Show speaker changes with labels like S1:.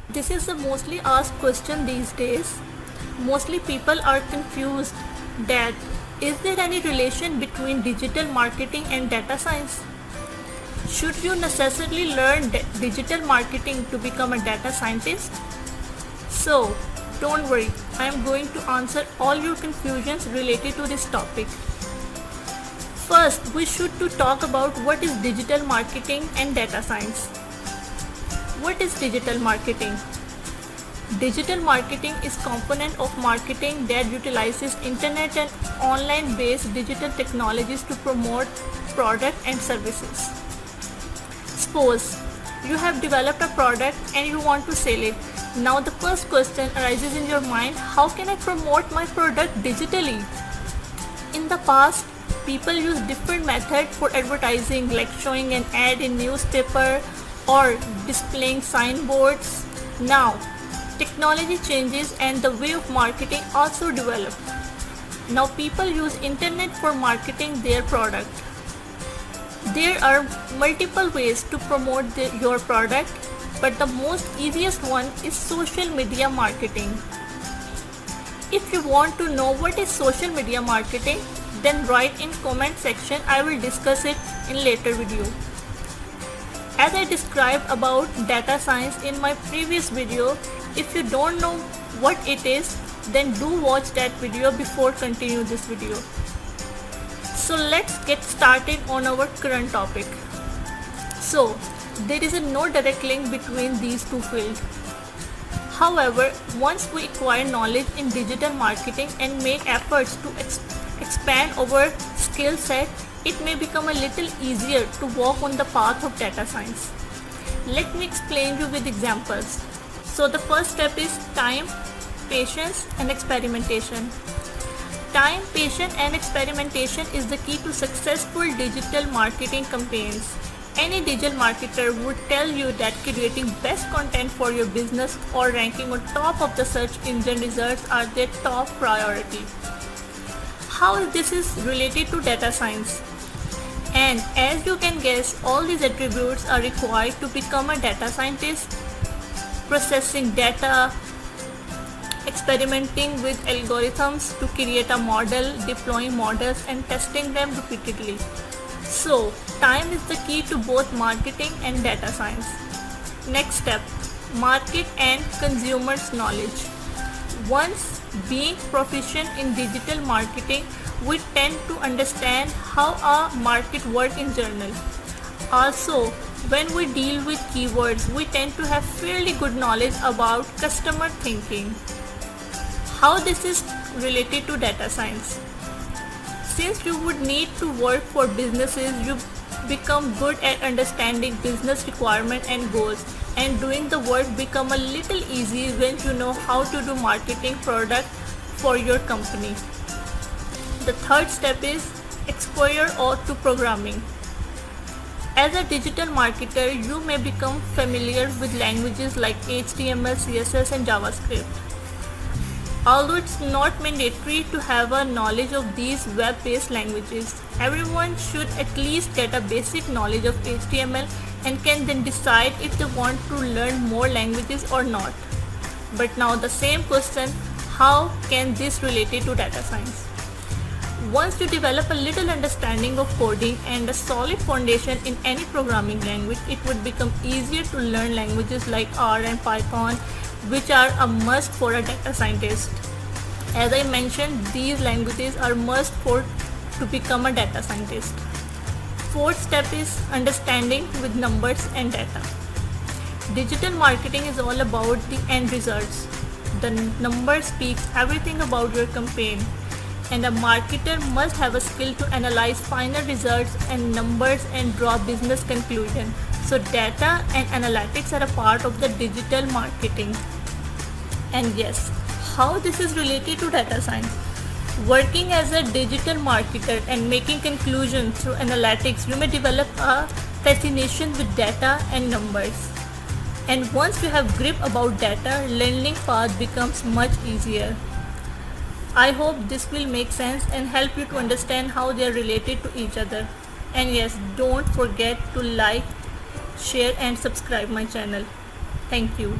S1: This is the mostly asked question these days. Mostly people are confused that is there any relation between digital marketing and data science? Should you necessarily learn digital marketing to become a data scientist? So, don't worry, I am going to answer all your confusions related to this topic. First, we should to talk about what is digital marketing and data science. What is digital marketing? Digital marketing is component of marketing that utilizes internet and online based digital technologies to promote product and services. Suppose you have developed a product and you want to sell it. Now the first question arises in your mind, how can I promote my product digitally? In the past, people used different methods for advertising, like showing an ad in newspaper or displaying signboards. Now, technology changes and the way of marketing also developed. Now people use internet for marketing their product. There are multiple ways to promote your product, but the most easiest one is social media marketing. If you want to know what is social media marketing, then write in comment section. I will discuss it in later video. As I described about data science in my previous video, if you don't know what it is, then do watch that video before continue this video. So let's get started on our current topic. So there is no direct link between these two fields. However, once we acquire knowledge in digital marketing and make efforts to expand our skill set, it may become a little easier to walk on the path of data science. Let me explain you with examples. So the first step is time, patience and experimentation. Time, patience and experimentation is the key to successful digital marketing campaigns. Any digital marketer would tell you that creating best content for your business or ranking on top of the search engine results are their top priority. How this is related to data science? And as you can guess, all these attributes are required to become a data scientist: processing data, experimenting with algorithms to create a model, deploying models and testing them repeatedly. So, time is the key to both marketing and data science. Next step, market and consumers knowledge. Once being proficient in digital marketing, we tend to understand how a market works in general. Also, when we deal with keywords, we tend to have fairly good knowledge about customer thinking. How this is related to data science? Since you would need to work for businesses, you become good at understanding business requirements and goals, and doing the work become a little easy when you know how to do marketing product for your company. The third step is exposure to programming. As a digital marketer, you may become familiar with languages like HTML, CSS and JavaScript. Although it's not mandatory to have a knowledge of these web-based languages, everyone should at least get a basic knowledge of HTML and can then decide if they want to learn more languages or not. But now the same question, how can this relate to data science? Once you develop a little understanding of coding and a solid foundation in any programming language, it would become easier to learn languages like R and Python, which are a must for a data scientist. As I mentioned, these languages are must to become a data scientist. Fourth step is understanding with numbers and data. Digital marketing is all about the end results. The number speaks everything about your campaign, and a marketer must have a skill to analyze final results and numbers and draw business conclusion. So data and analytics are a part of the digital marketing. And yes, how this is related to data science? Working as a digital marketer and making conclusions through analytics, you may develop a fascination with data and numbers. And once you have grip about data, learning path becomes much easier. I hope this will make sense and help you to understand how they are related to each other. And yes, don't forget to like, share and subscribe my channel. Thank you.